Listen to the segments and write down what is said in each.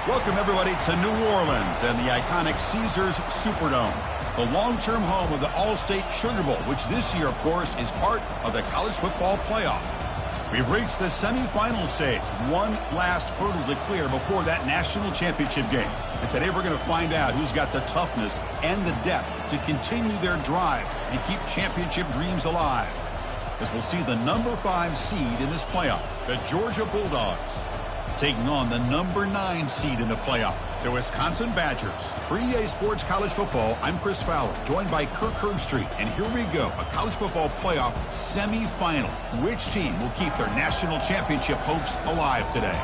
Welcome, everybody, to New Orleans and the iconic Caesars Superdome, the long-term home of the All-State Sugar Bowl, which this year, of course, is part of the college football playoff. We've reached the semifinal stage, one last hurdle to clear before that national championship game. And today we're going to find out who's got the toughness and the depth to continue their drive and keep championship dreams alive. As we'll see the number 5 seed in this playoff, the Georgia Bulldogs, taking on the number 9 seed in the playoff, the Wisconsin Badgers. For EA Sports College Football, I'm Chris Fowler, joined by Kirk Herbstreit. And here we go, a college football playoff semifinal. Which team will keep their national championship hopes alive today?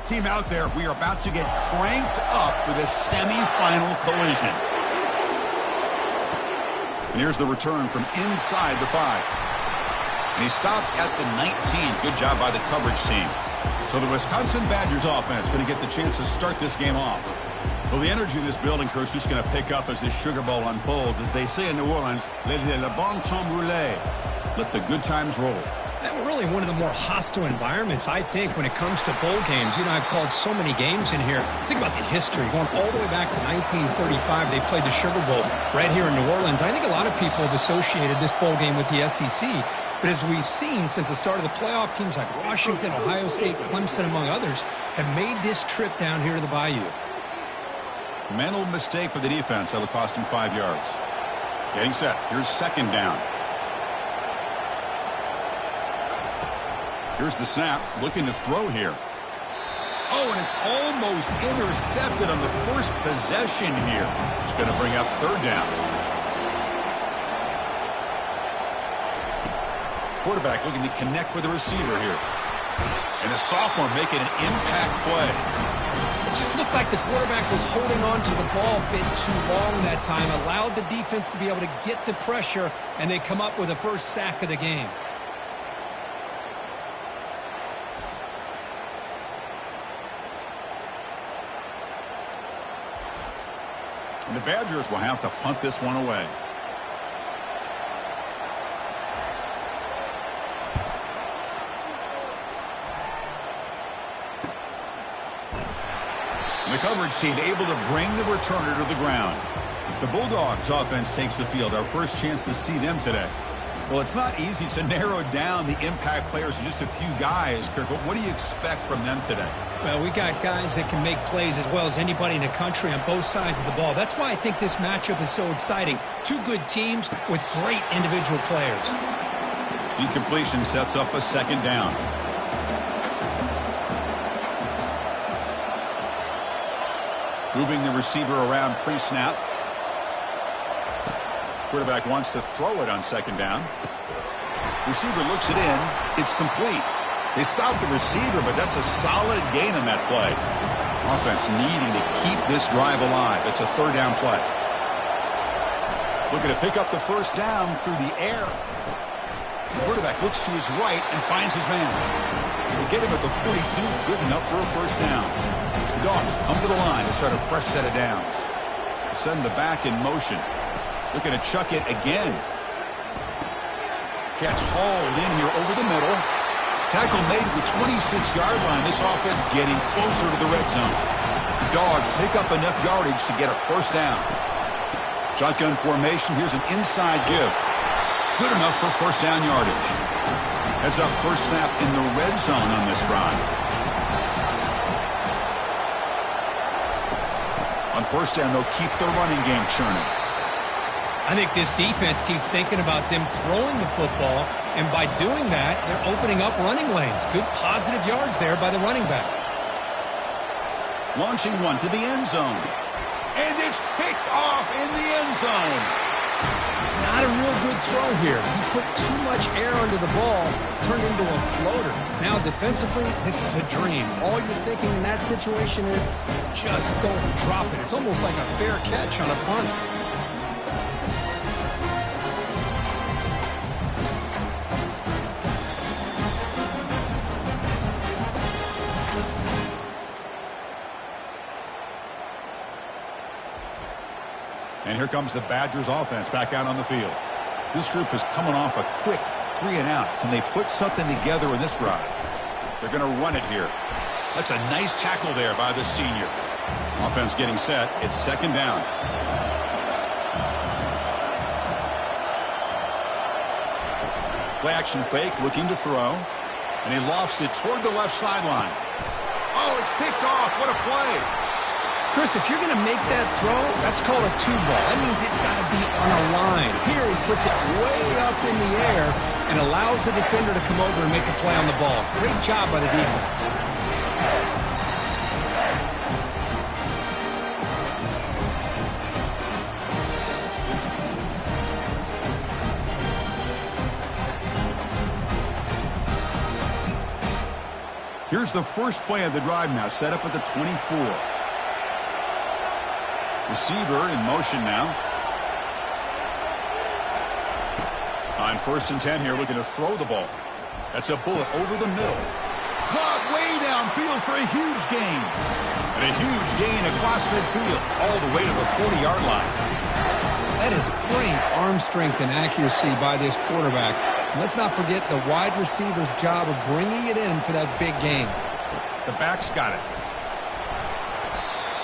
Team out there, we are about to get cranked up for the semi-final collision. And here's the return from inside the 5. And he stopped at the 19. Good job by the coverage team. So the Wisconsin Badgers offense going to get the chance to start this game off. Well, the energy in this building, Chris, just going to pick up as this Sugar Bowl unfolds. As they say in New Orleans, let le bon temps rouler. Let the good times roll. Really one of the more hostile environments, I think, when it comes to bowl games. You know, I've called so many games in here. Think about the history. Going all the way back to 1935, they played the Sugar Bowl right here in New Orleans. I think a lot of people have associated this bowl game with the SEC. But as we've seen since the start of the playoff, teams like Washington, Ohio State, Clemson, among others, have made this trip down here to the Bayou. Mental mistake for the defense. That'll cost him 5 yards. Getting set. Here's second down. Here's the snap, looking to throw here. Oh, and it's almost intercepted on the first possession here. It's going to bring up third down. Quarterback looking to connect with the receiver here. And the sophomore making an impact play. It just looked like the quarterback was holding on to the ball a bit too long that time, allowed the defense to be able to get the pressure, and they come up with the first sack of the game. And the Badgers will have to punt this one away. And the coverage team able to bring the returner to the ground. The Bulldogs offense takes the field. Our first chance to see them today. Well, it's not easy to narrow down the impact players to just a few guys, Kirk, but what do you expect from them today? Well, we got guys that can make plays as well as anybody in the country on both sides of the ball. That's why I think this matchup is so exciting. Two good teams with great individual players. Incompletion sets up a second down. Moving the receiver around pre-snap. Quarterback wants to throw it on second down. Receiver looks it in. It's complete. They stopped the receiver, but that's a solid gain on that play. Offense needing to keep this drive alive. It's a third down play. Looking to pick up the first down through the air. The quarterback looks to his right and finds his man. They get him at the 42. Good enough for a first down. The Dogs come to the line to start a fresh set of downs. Send the back in motion. Looking to chuck it again. Catch hauled in here over the middle. Tackle made at the 26-yard line. This offense getting closer to the red zone. The Dogs pick up enough yardage to get a first down. Shotgun formation. Here's an inside give. Good enough for first down yardage. Heads up, first snap in the red zone on this drive. On first down, they'll keep the running game churning. I think this defense keeps thinking about them throwing the football, and by doing that, they're opening up running lanes. Good positive yards there by the running back. Launching one to the end zone. And it's picked off in the end zone. Not a real good throw here. He put too much air under the ball, turned into a floater. Now, defensively, this is a dream. All you're thinking in that situation is just don't drop it. It's almost like a fair catch on a punt. And here comes the Badgers offense back out on the field. This group is coming off a quick 3-and-out. Can they put something together in this drive? They're going to run it here. That's a nice tackle there by the senior. Offense getting set. It's second down. Play action fake, looking to throw. And he lofts it toward the left sideline. Oh, it's picked off. What a play. Chris, if you're going to make that throw, that's called a two-ball. That means it's got to be on a line. Here he puts it way up in the air and allows the defender to come over and make a play on the ball. Great job by the defense. Here's the first play of the drive now, set up at the 24. Receiver in motion now. On 1st and 10 here, looking to throw the ball. That's a bullet over the middle. Caught way downfield for a huge gain. And a huge gain across midfield, all the way to the 40-yard line. That is great arm strength and accuracy by this quarterback. Let's not forget the wide receiver's job of bringing it in for that big gain. The back's got it.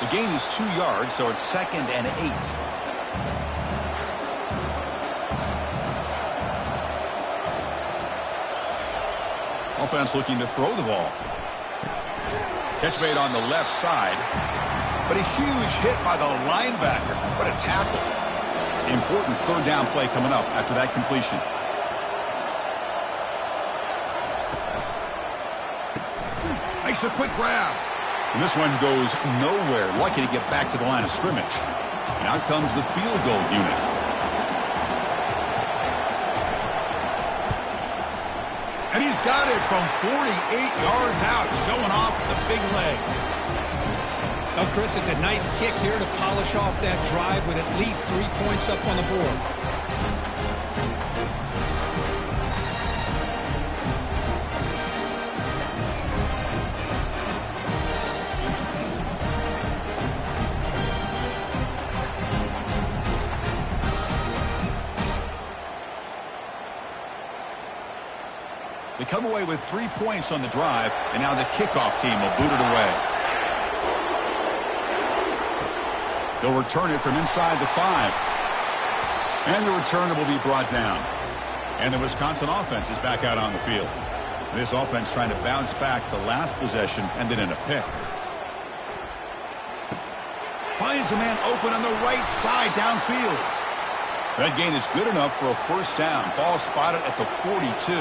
The gain is 2 yards, so it's 2nd and 8. Offense looking to throw the ball. Catch made on the left side, but a huge hit by the linebacker. What a tackle. Important third down play coming up after that completion. Makes a quick grab. And this one goes nowhere. Lucky to get back to the line of scrimmage. And out comes the field goal unit. And he's got it from 48 yards out, showing off the big leg. Oh, Chris, it's a nice kick here to polish off that drive with at least 3 points up on the board. They come away with 3 points on the drive, and now the kickoff team will boot it away. They'll return it from inside the 5. And the returner will be brought down. And the Wisconsin offense is back out on the field. This offense trying to bounce back. The last possession ended in a pick. Finds a man open on the right side downfield. That gain is good enough for a first down. Ball spotted at the 42.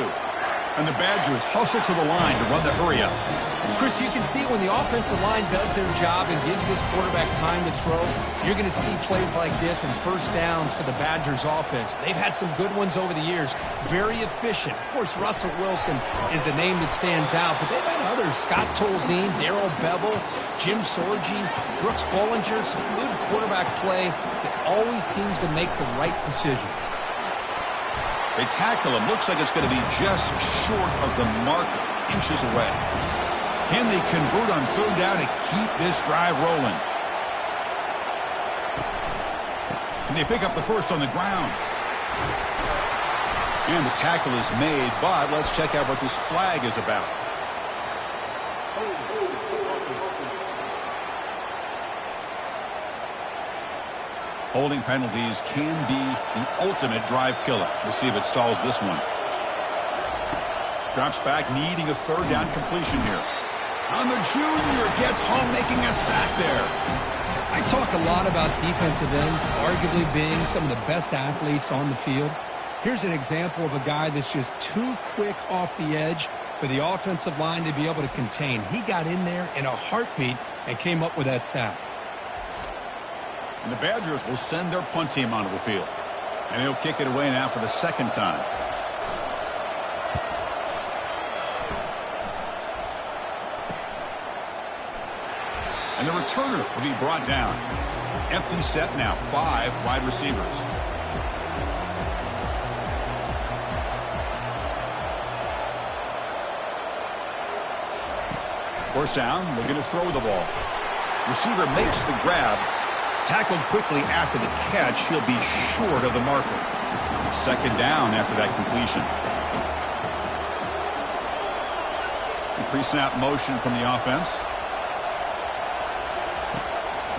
And the Badgers hustle to the line to run the hurry-up. Chris, you can see when the offensive line does their job and gives this quarterback time to throw, you're going to see plays like this and first downs for the Badgers offense. They've had some good ones over the years. Very efficient. Of course, Russell Wilson is the name that stands out, but they've had others. Scott Tolzien, Darrell Bevel, Jim Sorgi, Brooks Bollinger. Some good quarterback play that always seems to make the right decision. They tackle him. Looks like it's going to be just short of the marker, inches away. Can they convert on third down to keep this drive rolling? Can they pick up the first on the ground? And the tackle is made, but let's check out what this flag is about. Holding penalties can be the ultimate drive killer. We'll see if it stalls this one. Drops back, needing a third down completion here. And the junior gets home, making a sack there. I talk a lot about defensive ends, arguably being some of the best athletes on the field. Here's an example of a guy that's just too quick off the edge for the offensive line to be able to contain. He got in there in a heartbeat and came up with that sack. And the Badgers will send their punt team onto the field. And he'll kick it away now for the second time. And the returner will be brought down. Empty set now, 5 wide receivers. First down, looking to throw the ball. Receiver makes the grab. Tackled quickly after the catch, he'll be short of the marker. Second down after that completion. Pre-snap motion from the offense.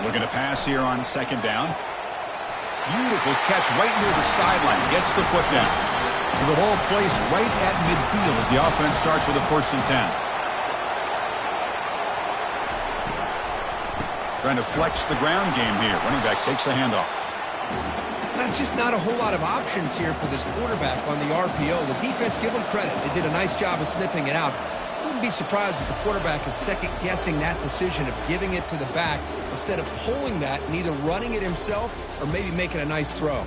Looking to pass here on second down. Beautiful catch right near the sideline. Gets the foot down. So the ball placed right at midfield as the offense starts with a 1st and 10. Trying to flex the ground game here. Running back takes the handoff. That's just not a whole lot of options here for this quarterback on the RPO. The defense, give them credit. They did a nice job of sniffing it out. Wouldn't be surprised if the quarterback is second-guessing that decision of giving it to the back instead of pulling that and either running it himself or maybe making a nice throw.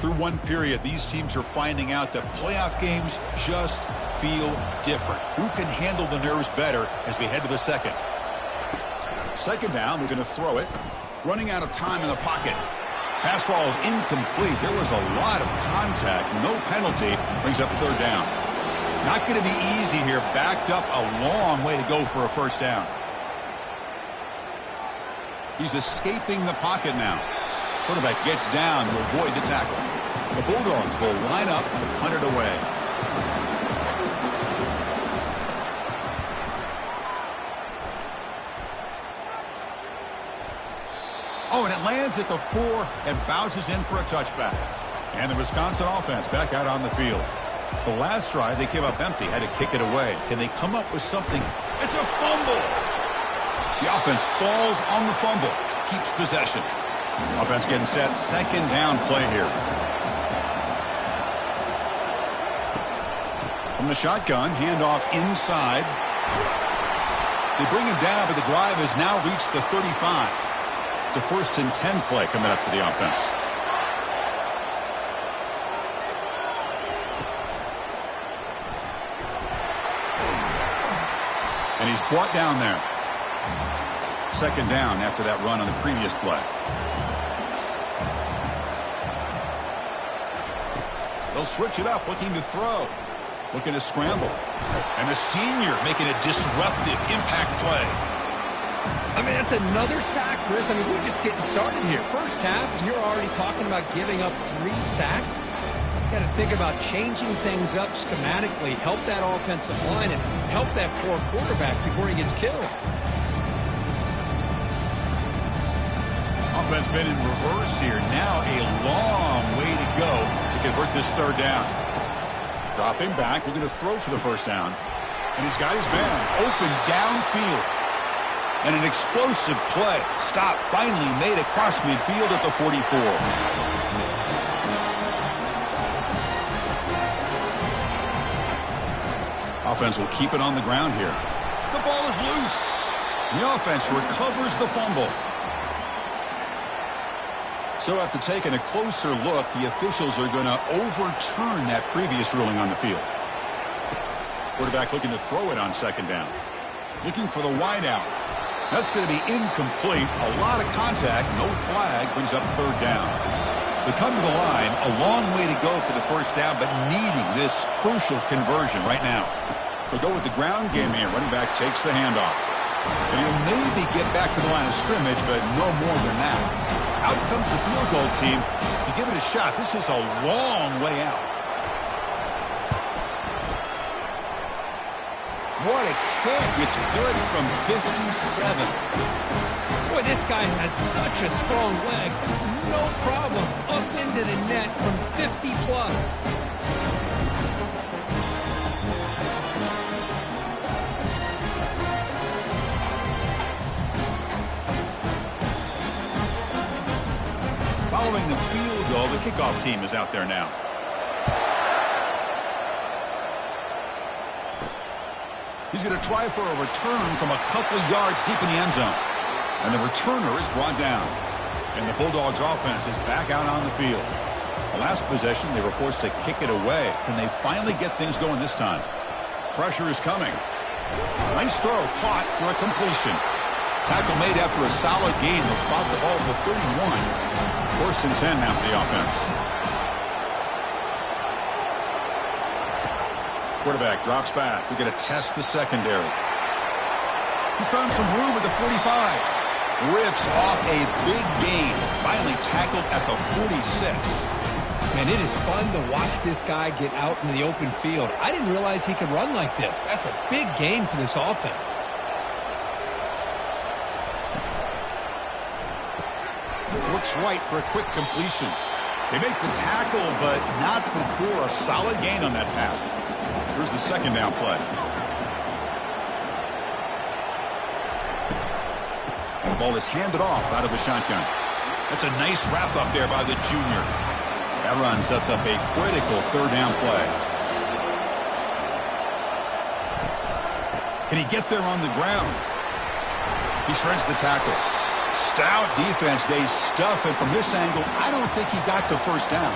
Through one period, these teams are finding out that playoff games just feel different. Who can handle the nerves better as we head to the second? Second down, we're going to throw it. Running out of time in the pocket. Pass ball is incomplete. There was a lot of contact. No penalty. Brings up 3rd down. Not going to be easy here. Backed up a long way to go for a 1st down. He's escaping the pocket now. Quarterback gets down to avoid the tackle. The Bulldogs will line up to punt it away. Oh, and it lands at the 4 and bounces in for a touchback. And the Wisconsin offense back out on the field. The last drive, they came up empty, had to kick it away. Can they come up with something? It's a fumble! The offense falls on the fumble, keeps possession. Offense getting set, second down play here. From the shotgun, handoff inside. They bring him down, but the drive has now reached the 35. It's a 1st and 10 play coming up for the offense. And he's brought down there. Second down after that run on the previous play. They'll switch it up, looking to throw. Looking to scramble. And the senior making a disruptive impact play. I mean, that's another sack, Chris. I mean, we're just getting started here. First half, and you're already talking about giving up 3 sacks. Got to think about changing things up schematically, help that offensive line, and help that poor quarterback before he gets killed. Offense been in reverse here. Now a long way to go to convert this 3rd down. Dropping back, looking to throw for the 1st down. And he's got his man open downfield. And an explosive play. Stop finally made across midfield at the 44. Offense will keep it on the ground here. The ball is loose. And the offense recovers the fumble. So after taking a closer look, the officials are going to overturn that previous ruling on the field. Quarterback looking to throw it on second down. Looking for the wideout. That's going to be incomplete. A lot of contact, no flag, brings up 3rd down. They come to the line, a long way to go for the 1st down, but needing this crucial conversion right now. They'll go with the ground game here. Running back takes the handoff. And he'll maybe get back to the line of scrimmage, but no more than that. Out comes the field goal team to give it a shot. This is a long way out. What a kick. It's good from 57. Boy, this guy has such a strong leg. No problem. Up into the net from 50 plus. Following the field goal, the kickoff team is out there now. He's going to try for a return from a couple yards deep in the end zone. And the returner is brought down. And the Bulldogs offense is back out on the field. The last possession, they were forced to kick it away. Can they finally get things going this time? Pressure is coming. Nice throw, caught for a completion. Tackle made after a solid gain. They'll spot the ball for 31. 1st and 10 now for the offense. Quarterback drops back. We're going to test the secondary. He's found some room at the 45. Rips off a big gain. Finally tackled at the 46. Man, it is fun to watch this guy get out in the open field. I didn't realize he could run like this. That's a big gain for this offense. Looks right for a quick completion. They make the tackle, but not before a solid gain on that pass. Here's the second down play. And the ball is handed off out of the shotgun. That's a nice wrap up there by the junior. That run sets up a critical third down play. Can he get there on the ground? He shreds the tackle. Stout defense. They stuff him from this angle. I don't think he got the first down.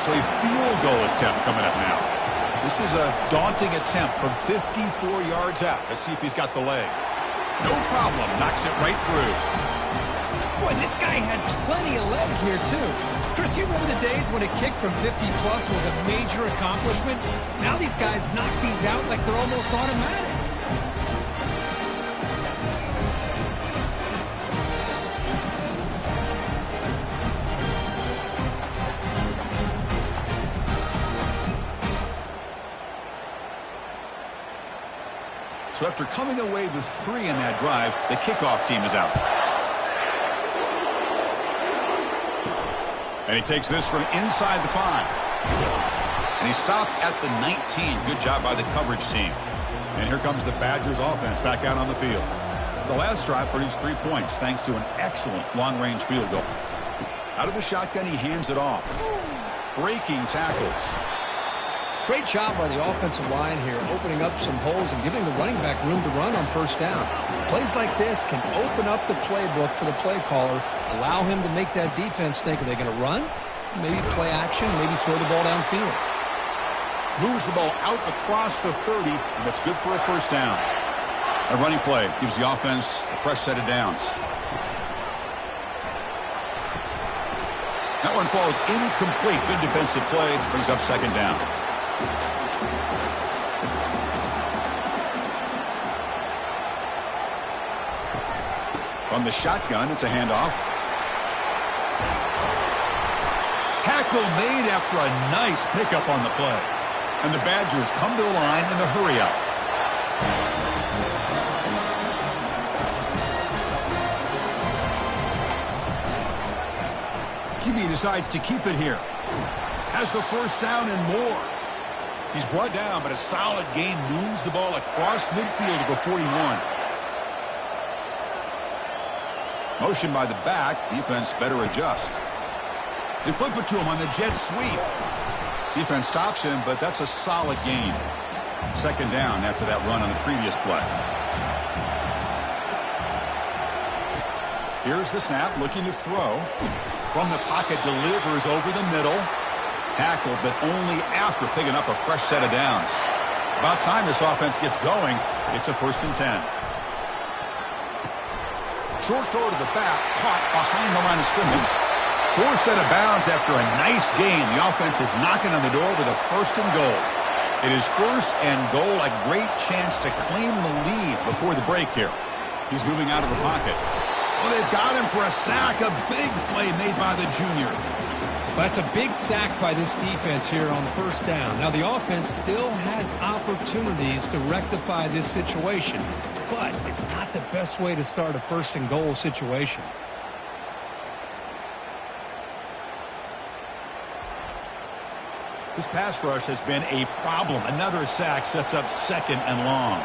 So a field goal attempt coming up now. This is a daunting attempt from 54 yards out. Let's see if he's got the leg. No problem. Knocks it right through. Boy, this guy had plenty of leg here, too. Chris, you remember the days when a kick from 50-plus was a major accomplishment? Now these guys knock these out like they're almost automatic. So after coming away with 3 in that drive, the kickoff team is out. And he takes this from inside the 5. And he stopped at the 19. Good job by the coverage team. And here comes the Badgers offense back out on the field. The last drive produced 3 points thanks to an excellent long-range field goal. Out of the shotgun, he hands it off. Breaking tackles. Great job by the offensive line here, opening up some holes and giving the running back room to run on first down. Plays like this can open up the playbook for the play caller, allow him to make that defense think, are they going to run? Maybe play action, maybe throw the ball downfield. Moves the ball out across the 30, and that's good for a first down. A running play gives the offense a fresh set of downs. That one falls incomplete. Good defensive play, brings up second down. From the shotgun, it's a handoff. Tackle made after a nice pickup on the play. And the Badgers come to the line in the hurry-up. QB decides to keep it here. Has the first down and more. He's brought down, but a solid gain moves the ball across midfield to the 41. Motion by the back. Defense better adjust. They flip it to him on the jet sweep. Defense stops him, but that's a solid gain. Second down after that run on the previous play. Here's the snap, looking to throw. From the pocket, delivers over the middle. Tackled, but only after picking up a fresh set of downs. About time this offense gets going. It's a 1st and 10. Short throw to the back, caught behind the line of scrimmage. 4 set of bounds after a nice gain. The offense is knocking on the door with a 1st and goal. It is 1st and goal, a great chance to claim the lead before the break here. He's moving out of the pocket. Oh, they've got him for a sack. A big play made by the junior. That's a big sack by this defense here on first down. Now, the offense still has opportunities to rectify this situation, but it's not the best way to start a 1st and goal situation. This pass rush has been a problem. Another sack sets up 2nd and long.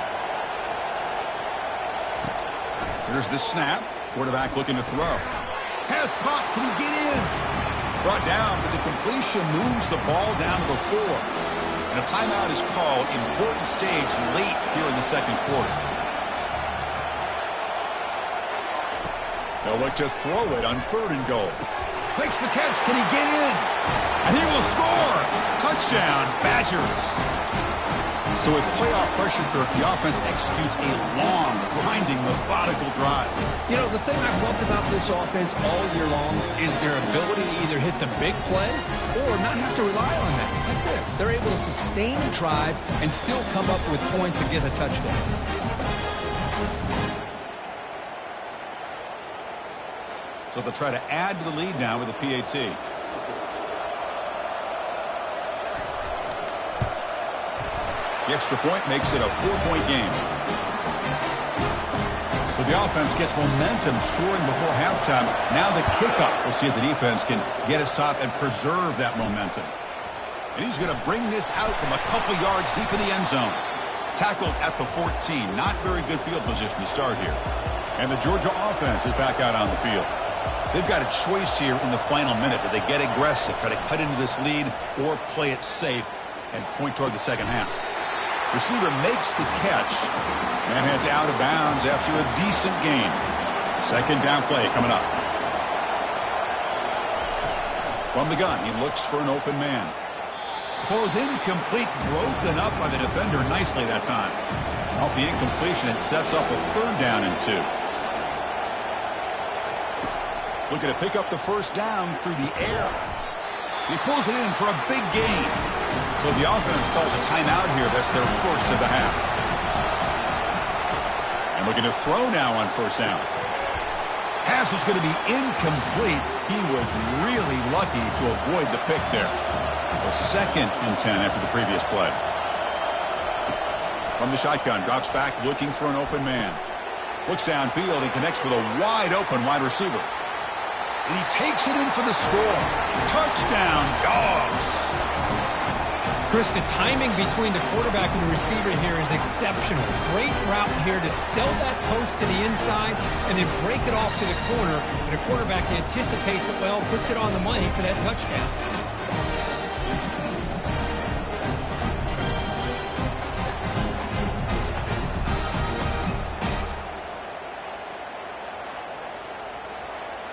Here's the snap. Quarterback looking to throw. Pass caught. Can he get in? Brought down, but the completion moves the ball down to the 4. And a timeout is called. Important stage late here in the 2nd quarter. They'll look to throw it on 3rd and goal. Makes the catch. Can he get in? And he will score. Touchdown, Badgers. So with playoff pressure, the offense executes a long, grinding, methodical drive. You know, the thing I've loved about this offense all year long is their ability to either hit the big play or not have to rely on that. Like this. They're able to sustain a drive and still come up with points and get a touchdown. So they'll try to add to the lead now with a PAT. The extra point makes it a 4-point game. So the offense gets momentum scoring before halftime. Now the kickoff. We'll see if the defense can get his top and preserve that momentum. And he's going to bring this out from a couple yards deep in the end zone. Tackled at the 14. Not very good field position to start here. And the Georgia offense is back out on the field. They've got a choice here in the final minute. Do they get aggressive, try to cut into this lead, or play it safe and point toward the second half? Receiver makes the catch and heads out of bounds after a decent gain. Second down play coming up. From the gun, he looks for an open man. Falls incomplete, broken up by the defender nicely that time. Off the incompletion, it sets up a 3rd down and 2. Looking to pick up the first down through the air. He pulls it in for a big gain. So the offense calls a timeout here. That's their first of the half. And looking to throw now on first down. Pass is going to be incomplete. He was really lucky to avoid the pick there. So 2nd and 10 after the previous play. From the shotgun, drops back looking for an open man. Looks downfield and connects with a wide open wide receiver. And he takes it in for the score. Touchdown, Dogs. Chris, the timing between the quarterback and the receiver here is exceptional. Great route here to sell that post to the inside and then break it off to the corner. And the quarterback anticipates it well, puts it on the money for that touchdown.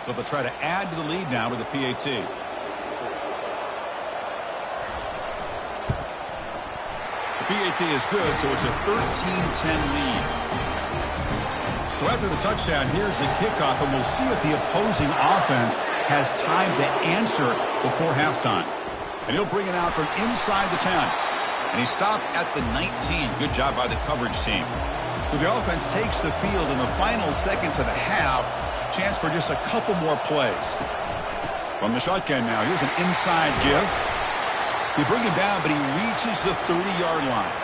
So they'll try to add to the lead now with a PAT. The PAT is good, so it's a 13-10 lead. So after the touchdown, here's the kickoff, and we'll see if the opposing offense has time to answer before halftime. And he'll bring it out from inside the 10. And he stopped at the 19. Good job by the coverage team. So the offense takes the field in the final seconds of the half. Chance for just a couple more plays. From the shotgun now, here's an inside give. They bring him down, but he reaches the 30-yard line.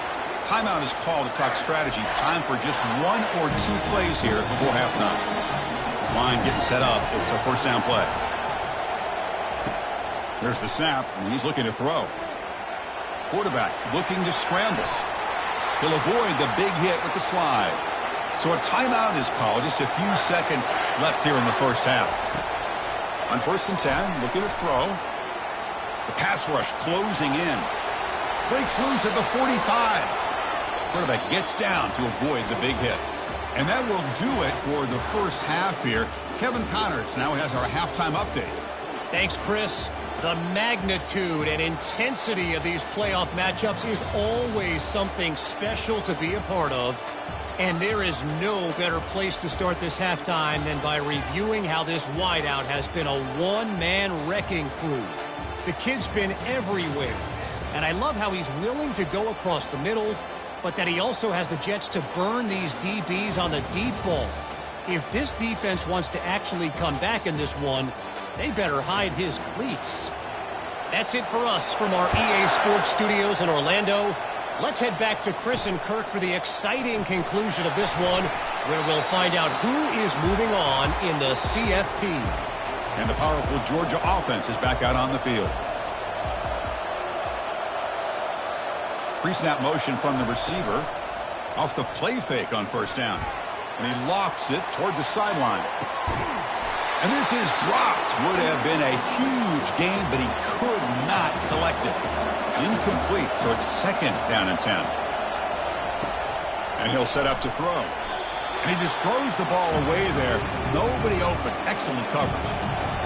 Timeout is called to talk strategy. Time for just 1 or 2 plays here before halftime. This line getting set up. It's a first down play. There's the snap, and he's looking to throw. Quarterback looking to scramble. He'll avoid the big hit with the slide. So a timeout is called. Just a few seconds left here in the first half. On 1st and 10, looking to throw. The pass rush closing in. Breaks loose at the 45. Quarterback gets down to avoid the big hit. And that will do it for the first half here. Kevin Connors now has our halftime update. Thanks, Chris. The magnitude and intensity of these playoff matchups is always something special to be a part of. And there is no better place to start this halftime than by reviewing how this wideout has been a one-man wrecking crew. The kid's been everywhere. And I love how he's willing to go across the middle, but that he also has the jets to burn these DBs on the deep ball. If this defense wants to actually come back in this one, they better hide his cleats. That's it for us from our EA Sports Studios in Orlando. Let's head back to Chris and Kirk for the exciting conclusion of this one, where we'll find out who is moving on in the CFP. And the powerful Georgia offense is back out on the field. Pre-snap motion from the receiver. Off the play fake on first down. And he lofts it toward the sideline. And this is dropped. Would have been a huge gain, but he could not collect it. Incomplete, so it's 2nd down and 10. And he'll set up to throw. And he just throws the ball away there. Nobody open. Excellent coverage.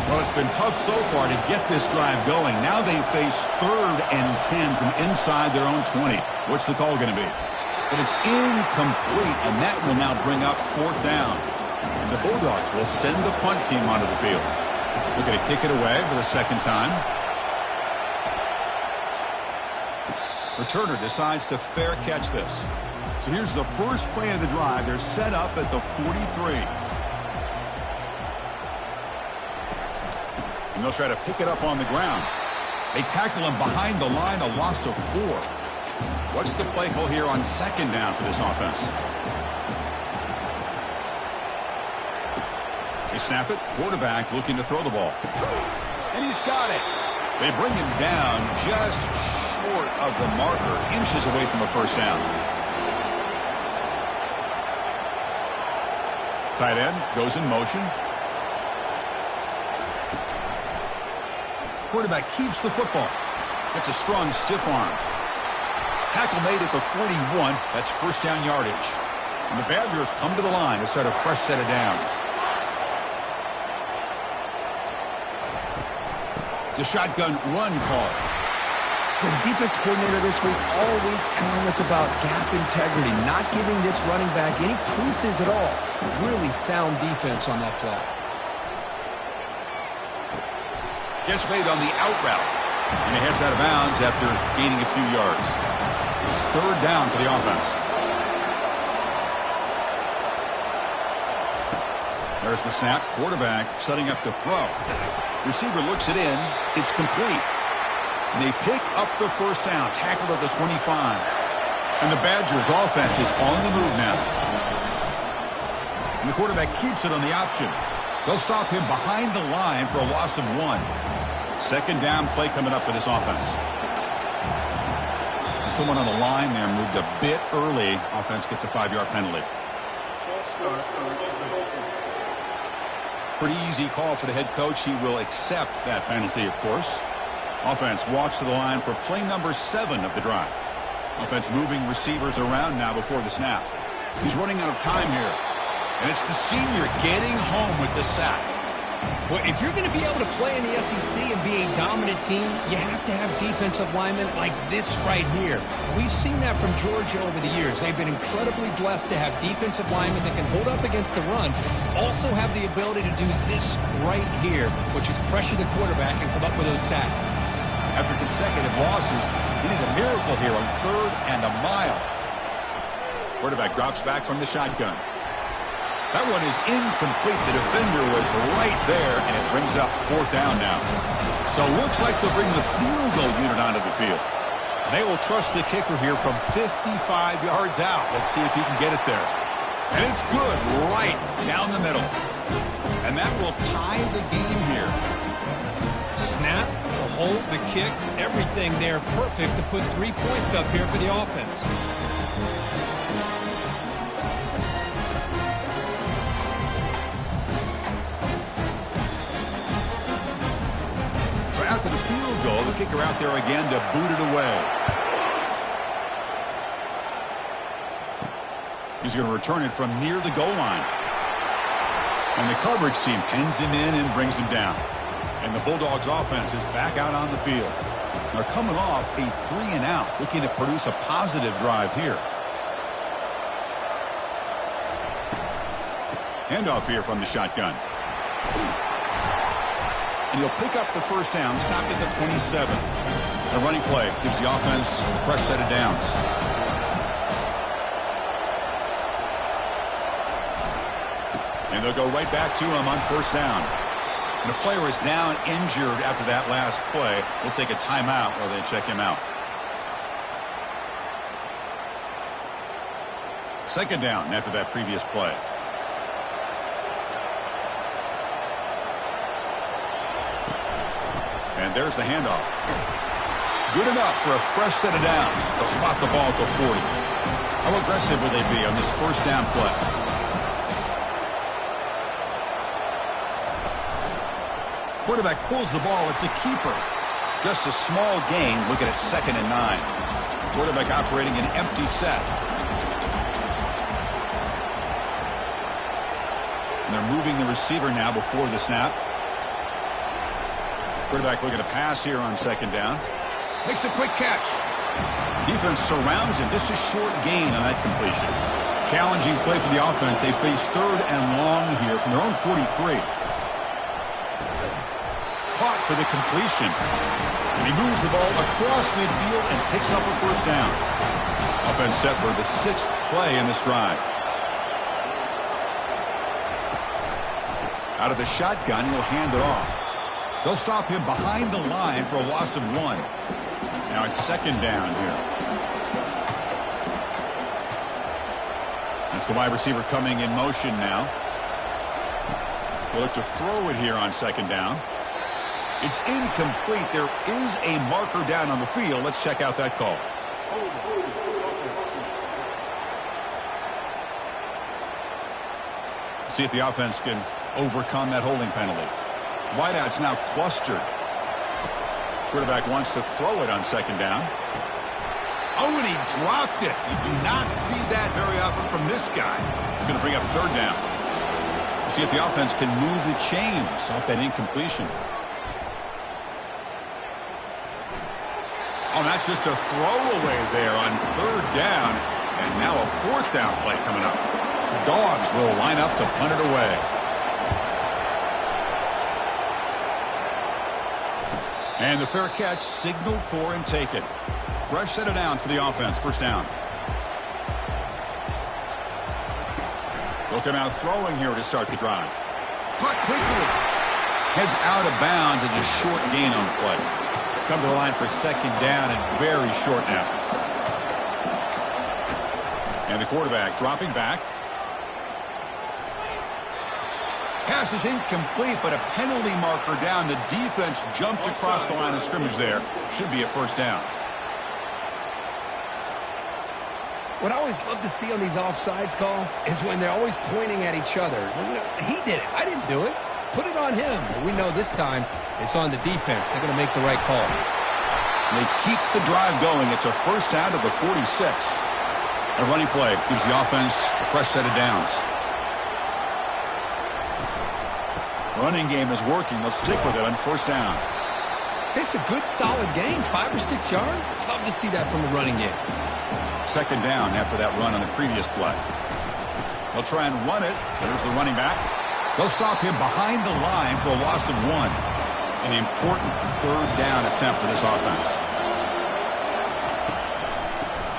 Well, it's been tough so far to get this drive going. Now they face 3rd and 10 from inside their own 20. What's the call going to be? But it's incomplete, and that will now bring up 4th down. And the Bulldogs will send the punt team onto the field. They're going to kick it away for the 2nd time. Returner decides to fair catch this. So here's the first play of the drive. They're set up at the 43. And they'll try to pick it up on the ground. They tackle him behind the line, a loss of 4. What's the play call here on second down for this offense? They snap it. Quarterback looking to throw the ball. And he's got it. They bring him down just short of the marker, inches away from a first down. Tight end goes in motion. Quarterback keeps the football. That's a strong stiff arm. Tackle made at the 41. That's first down yardage. And the Badgers come to the line to set a fresh set of downs. It's a shotgun run call. The defense coordinator this week all week telling us about gap integrity, not giving this running back any creases at all. Really sound defense on that play. Catch made on the out route. And he heads out of bounds after gaining a few yards. It's third down for the offense. There's the snap. Quarterback setting up to throw. Receiver looks it in. It's complete. They pick up the first down. Tackled at the 25. And the Badgers offense is on the move now. And the quarterback keeps it on the option. They'll stop him behind the line for a loss of 1. Second down play coming up for this offense. And someone on the line there moved a bit early. Offense gets a 5-yard penalty. Pretty easy call for the head coach. He will accept that penalty, of course. Offense walks to the line for play number 7 of the drive. Offense moving receivers around now before the snap. He's running out of time here. And it's the senior getting home with the sack. Well, if you're going to be able to play in the SEC and be a dominant team, you have to have defensive linemen like this right here. We've seen that from Georgia over the years. They've been incredibly blessed to have defensive linemen that can hold up against the run, also have the ability to do this right here, which is pressure the quarterback and come up with those sacks. After consecutive losses, he needed a miracle here on 3rd and a mile. Quarterback drops back from the shotgun. That one is incomplete. The defender was right there, and it brings up 4th down now. So it looks like they'll bring the field goal unit onto the field. They will trust the kicker here from 55 yards out. Let's see if he can get it there. And it's good, right down the middle. And that will tie the game here. Snap, the hold, the kick, everything there perfect to put 3 points up here for the offense. After the field goal, the kicker out there again to boot it away. He's going to return it from near the goal line. And the coverage team pins him in and brings him down. And the Bulldogs offense is back out on the field. They're coming off a 3-and-out, looking to produce a positive drive here. Handoff here from the shotgun. And he'll pick up the first down, stopped at the 27. The running play gives the offense a fresh set of downs. And they'll go right back to him on first down. And the player is down injured after that last play. We'll take a timeout while they check him out. Second down after that previous play. And there's the handoff. Good enough for a fresh set of downs. They'll spot the ball at the 40. How aggressive will they be on this first down play? Quarterback pulls the ball. It's a keeper. Just a small gain. Looking at 2nd and 9. Quarterback operating an empty set. And they're moving the receiver now before the snap. Quarterback looking to pass here on 2nd down. Makes a quick catch. Defense surrounds him. Just a short gain on that completion. Challenging play for the offense. They face 3rd and long here from their own 43. Caught for the completion. And he moves the ball across midfield and picks up a first down. Offense set for the 6th play in this drive. Out of the shotgun, he'll hand it off. They'll stop him behind the line for a loss of 1. Now it's second down here. That's the wide receiver coming in motion now. We'll look to throw it here on second down. It's incomplete. There is a marker down on the field. Let's check out that call. See if the offense can overcome that holding penalty. Wideout's now clustered. Quarterback wants to throw it on second down. Oh, and he dropped it. You do not see that very often from this guy. He's going to bring up third down. See if the offense can move the chains off that incompletion. Oh, that's just a throwaway there on third down. And now a fourth down play coming up. The Dogs will line up to punt it away. And the fair catch signaled for and taken. Fresh set of downs for the offense. First down. Look at now throwing here to start the drive. Caught quickly. Heads out of bounds as a short gain on the play. Come to the line for second down and very short now. And the quarterback dropping back. Pass is incomplete, but a penalty marker down. The defense jumped across the line of scrimmage there. Should be a first down. What I always love to see on these offsides call is when they're always pointing at each other. You know, he did it. I didn't do it. Put it on him. But we know this time it's on the defense. They're going to make the right call. They keep the drive going. It's a first down to the 46. A running play gives the offense a fresh set of downs. Running game is working. They'll stick with it on first down. It's a good, solid gain. 5 or 6 yards. Love to see that from the running game. Second down after that run on the previous play. They'll try and run it. There's the running back. They'll stop him behind the line for a loss of 1. An important third down attempt for this offense.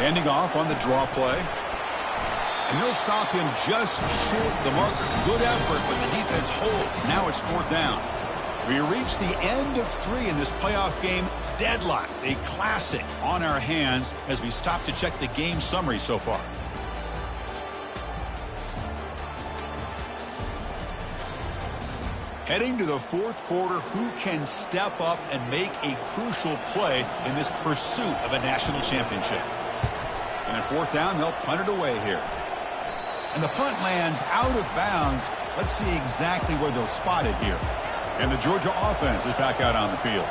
Handing off on the draw play. And they'll stop him just short of the marker. Good effort, but the defense holds. Now it's fourth down. We reach the end of 3 in this playoff game. Deadlock, a classic on our hands as we stop to check the game summary so far. Heading to the fourth quarter, who can step up and make a crucial play in this pursuit of a national championship? And at fourth down, they'll punt it away here. And the punt lands out of bounds. Let's see exactly where they'll spot it here. And the Georgia offense is back out on the field.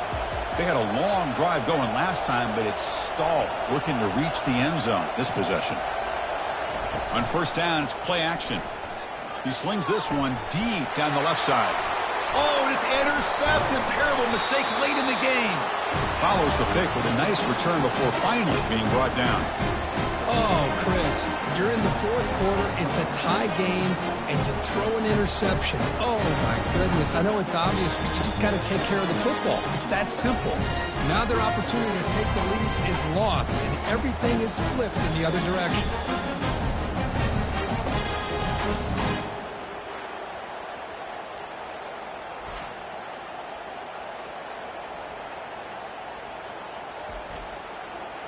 They had a long drive going last time, but it's stalled, working to reach the end zone this possession. On first down, it's play action. He slings this one deep down the left side. Oh, and it's intercepted. Terrible mistake late in the game. Follows the pick with a nice return before finally being brought down. Oh, Chris, you're in the fourth quarter. It's a tie game, and you throw an interception. Oh, my goodness. I know it's obvious, but you just got to take care of the football. It's that simple. Now their opportunity to take the lead is lost, and everything is flipped in the other direction.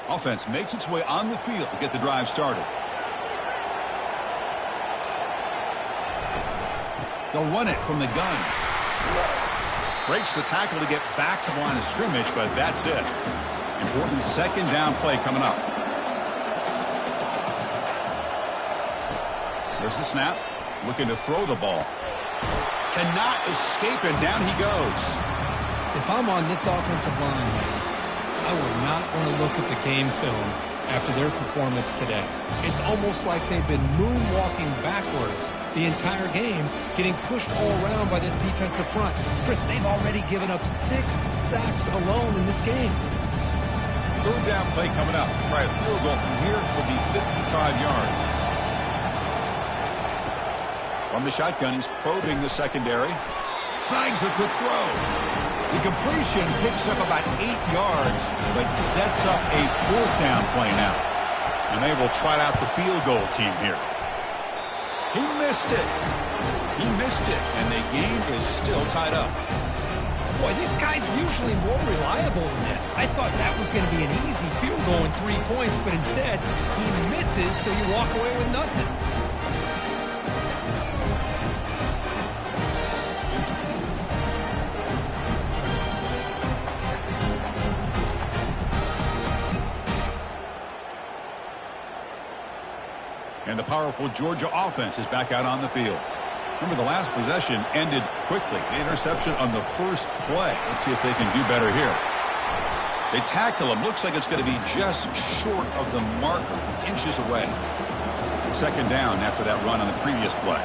Offense makes its way on the field to get the drive started. They'll run it from the gun. Breaks the tackle to get back to the line of scrimmage, but that's it. Important second down play coming up. There's the snap. Looking to throw the ball. Cannot escape, and down he goes. If I'm on this offensive line, I would not want to look at the game film after their performance today. It's almost like they've been moonwalking backwards the entire game, getting pushed all around by this defensive front. Chris, they've already given up 6 sacks alone in this game. Third down play coming up. Try a field goal from here will be 55 yards. From the shotgun, he's probing the secondary. Snags a quick throw. The completion picks up about 8 yards, but sets up a fourth down play now. And they will trot out the field goal team here. He missed it. He missed it, and the game is still tied up. Boy, this guy's usually more reliable than this. I thought that was going to be an easy field goal and 3 points, but instead, he misses, so you walk away with nothing. And the powerful Georgia offense is back out on the field. Remember, the last possession ended quickly. The interception on the first play. Let's see if they can do better here. They tackle him. Looks like it's going to be just short of the marker, inches away. Second down after that run on the previous play.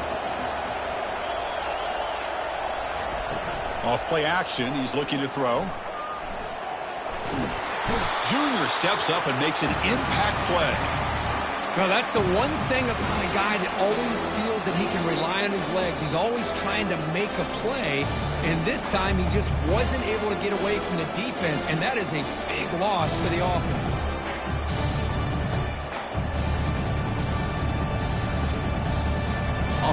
Off play action. He's looking to throw. Junior steps up and makes an impact play. No, that's the one thing about a guy that always feels that he can rely on his legs. He's always trying to make a play, and this time he just wasn't able to get away from the defense, and that is a big loss for the offense.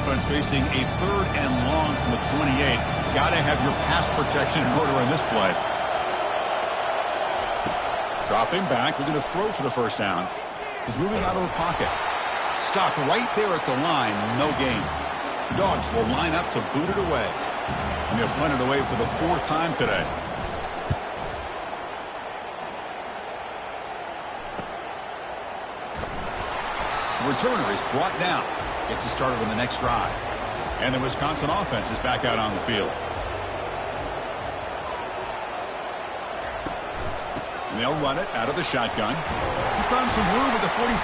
Offense facing a 3rd and long from the 28. Got to have your pass protection in order in this play. Dropping back, looking to throw for the first down. He's moving out of the pocket. Stopped right there at the line. No gain. Dogs will line up to boot it away. And they'll punt it away for the 4th time today. The returner is brought down. Gets it started on the next drive. And the Wisconsin offense is back out on the field. And they'll run it out of the shotgun. He's found some room at the 45.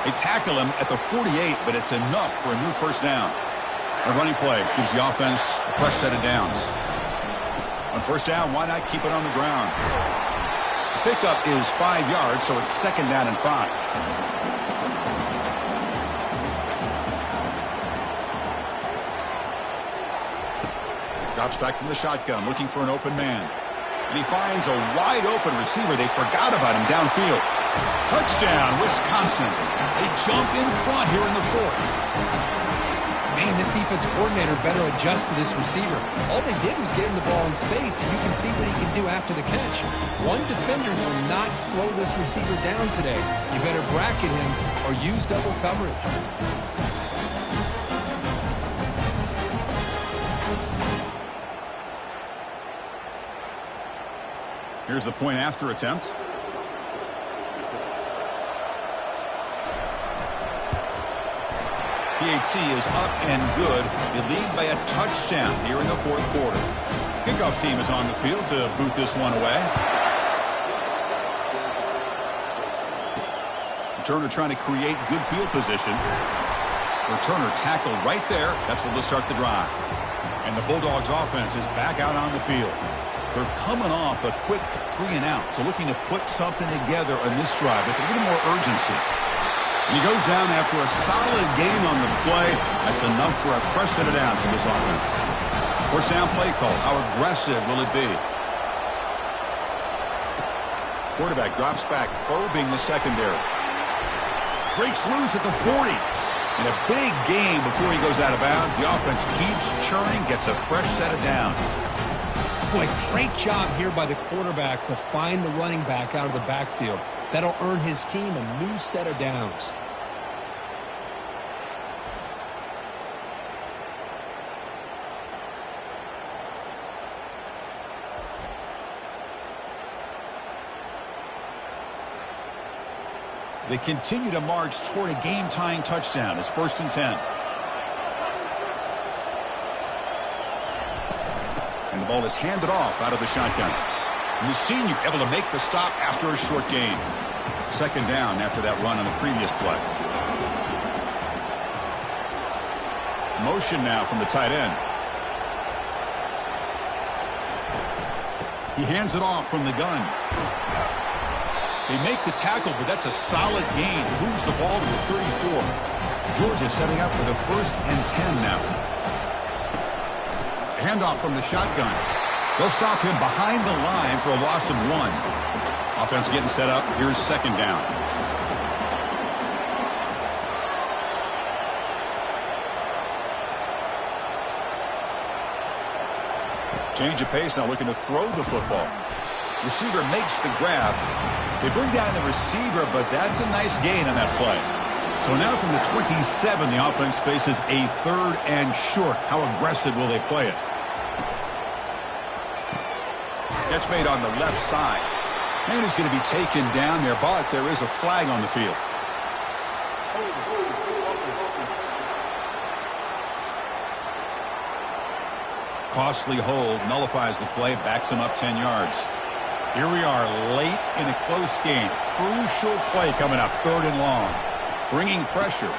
They tackle him at the 48, but it's enough for a new first down. A running play gives the offense a fresh set of downs. On first down, why not keep it on the ground? The pickup is 5 yards, so it's 2nd down and 5. Drops back from the shotgun, looking for an open man. And he finds a wide-open receiver. They forgot about him downfield. Touchdown, Wisconsin. They jump in front here in the 4th. Man, this defense coordinator better adjust to this receiver. All they did was get him the ball in space, and you can see what he can do after the catch. One defender will not slow this receiver down today. You better bracket him or use double coverage. Here's the point after attempt. PAT is up and good. They lead by a touchdown here in the 4th quarter. Kickoff team is on the field to boot this one away. Returner trying to create good field position. Returner tackled right there. That's what will start the drive. And the Bulldogs offense is back out on the field. They're coming off a quick 3 and out, so looking to put something together on this drive with a little more urgency. And he goes down after a solid game on the play. That's enough for a fresh set of downs for this offense. First down play call. How aggressive will it be? Quarterback drops back, probing the secondary. Breaks loose at the 40. And a big game before he goes out of bounds. The offense keeps churning, gets a fresh set of downs. Boy, great job here by the quarterback to find the running back out of the backfield. That'll earn his team a new set of downs. They continue to march toward a game-tying touchdown. It's 1st and 10. And the ball is handed off out of the shotgun. And the senior able to make the stop after a short gain. 2nd down after that run on the previous play. Motion now from the tight end. He hands it off from the gun. They make the tackle, but that's a solid gain. Moves the ball to the 34. Georgia setting up for the 1st and 10 now. Handoff from the shotgun. They'll stop him behind the line for a loss of 1. Offense getting set up. Here's 2nd down. Change of pace now, looking to throw the football. Receiver makes the grab. They bring down the receiver, but that's a nice gain on that play. So now from the 27, the offense faces a 3rd and short. How aggressive will they play it? Catch made on the left side. And he's going to be taken down there, but there is a flag on the field. Costly hold, nullifies the play, backs him up 10 yards. Here we are late in a close game. Crucial play coming up, 3rd and long. Bringing pressure,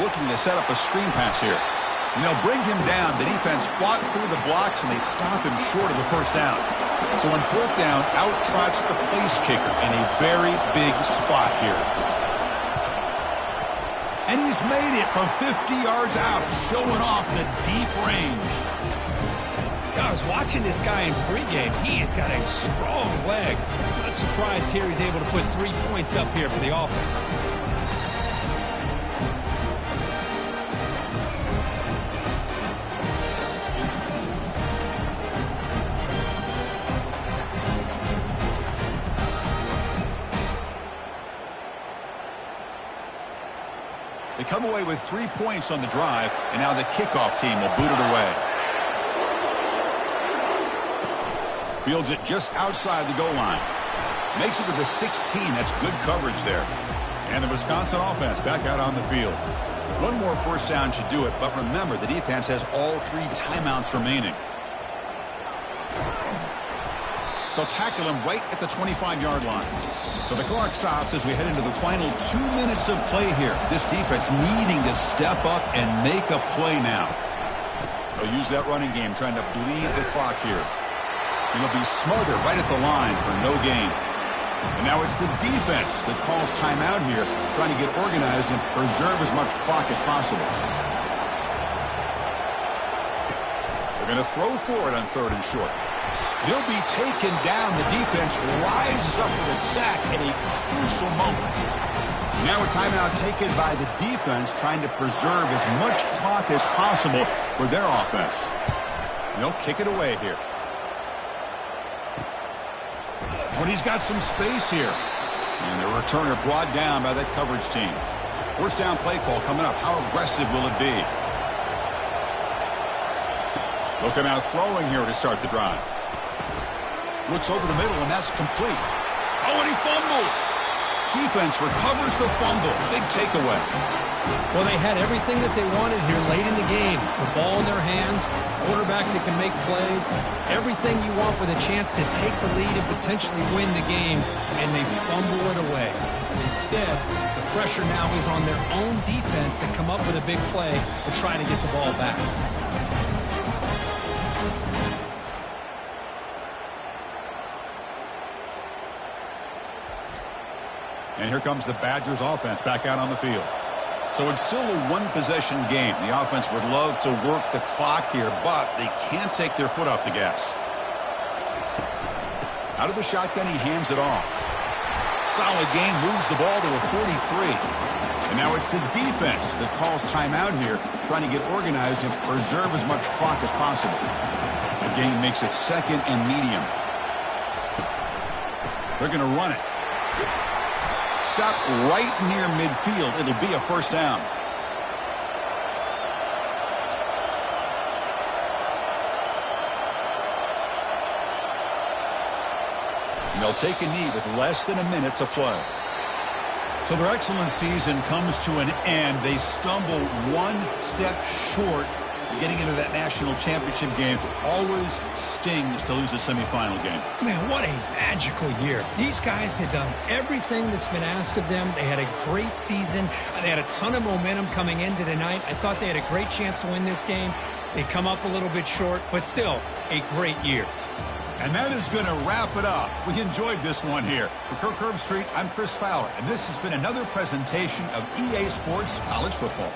looking to set up a screen pass here. And they'll bring him down. The defense fought through the blocks, and they stop him short of the first down. So on 4th down, out trots the place kicker in a very big spot here. And he's made it from 50 yards out, showing off the deep range. I was watching this guy in pregame. He has got a strong leg. Not surprised here he's able to put 3 points up here for the offense. They come away with 3 points on the drive, and now the kickoff team will boot it away. Fields it just outside the goal line. Makes it to the 16. That's good coverage there. And the Wisconsin offense back out on the field. One more first down should do it, but remember, the defense has all 3 timeouts remaining. They'll tackle him right at the 25-yard line. So the clock stops as we head into the final 2 minutes of play here. This defense needing to step up and make a play now. They'll use that running game, trying to bleed the clock here. And they'll be smothered right at the line for no gain. And now it's the defense that calls timeout here, trying to get organized and preserve as much clock as possible. They're going to throw for it on 3rd and short. He'll be taken down. The defense rises up with a sack at a crucial moment. Now a timeout taken by the defense, trying to preserve as much clock as possible for their offense. And they'll kick it away here. But he's got some space here. And the returner brought down by that coverage team. First down play call coming up. How aggressive will it be? Looking out throwing here to start the drive. Looks over the middle, and that's complete. Oh, and he fumbles. Defense recovers the fumble. Big takeaway. Well, they had everything that they wanted here late in the game. The ball in their hands, quarterback that can make plays, everything you want with a chance to take the lead and potentially win the game, and they fumble it away. Instead, the pressure now is on their own defense to come up with a big play to try to get the ball back. And here comes the Badgers offense back out on the field. So it's still a one-possession game. The offense would love to work the clock here, but they can't take their foot off the gas. Out of the shotgun, he hands it off. Solid gain, moves the ball to a 43. And now it's the defense that calls timeout here, trying to get organized and preserve as much clock as possible. The game makes it 2nd and medium. They're going to run it. Stop right near midfield. It'll be a first down. And they'll take a knee with less than a minute to play. So their excellent season comes to an end. They stumble one step short of getting into that national championship game. Always stings to lose a semifinal game. Man, what a magical year. These guys had done everything that's been asked of them. They had a great season. They had a ton of momentum coming into tonight. I thought they had a great chance to win this game. They come up a little bit short, but still a great year. And that is going to wrap it up. We enjoyed this one here. For Kirk Herbstreit, I'm Chris Fowler, and this has been another presentation of EA Sports College Football.